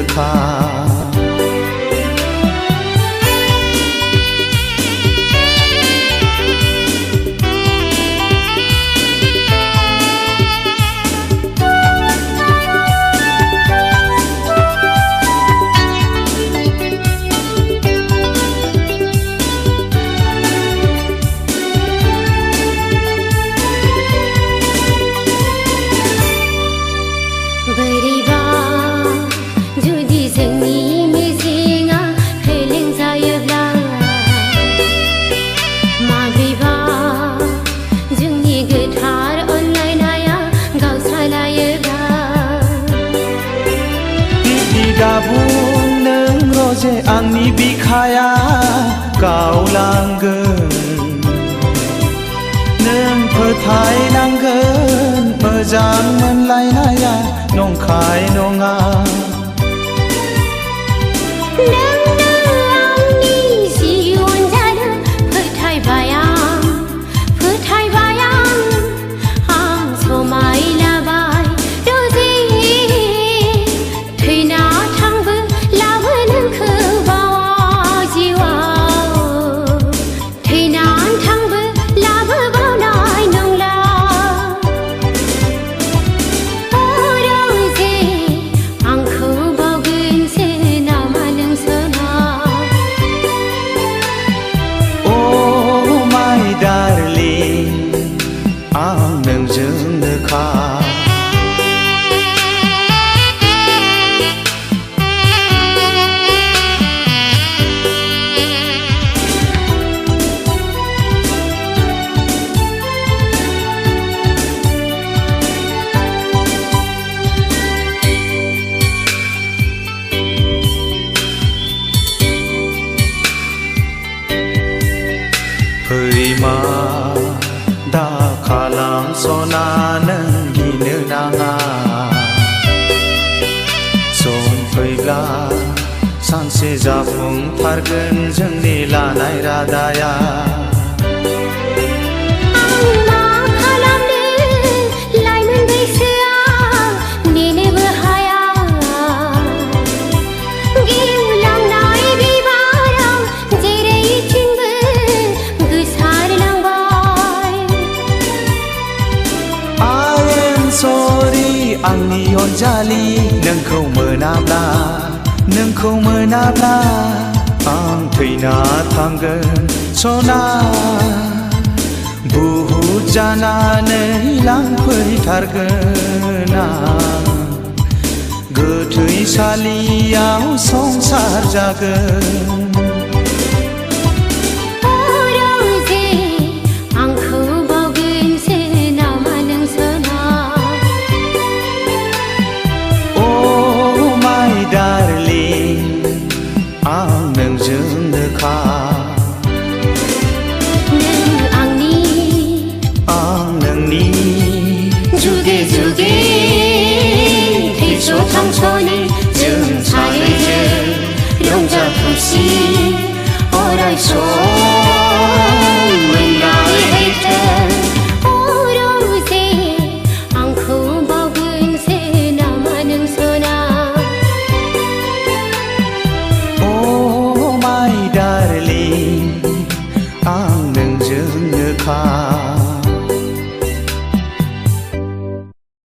जोंनोखा गाबोन नों रजे आंनि बिखाया गावलांगोन नों फोथायनांगोन मोजां मोनलायनाया नंखाय नङा फैमा दा खालाम सना नों गिनो नाङा सम फैब्ला सानसे जाफुंथारगोन जोंनि लानाय रादाया आंनि अनजालि नोंखौ मोनाब्ला आं थैना थांगोन सना बुहुत जानानै लांफैथारगोन आं गोथैसालियाव संसार जागोन थांस'नि जों सानैजों रंजा खुसि अराय सम मोनलायथों रजे आंखौ बावगोनसो नामा नों सना माय डार्लिं आं नोंजोंनोखा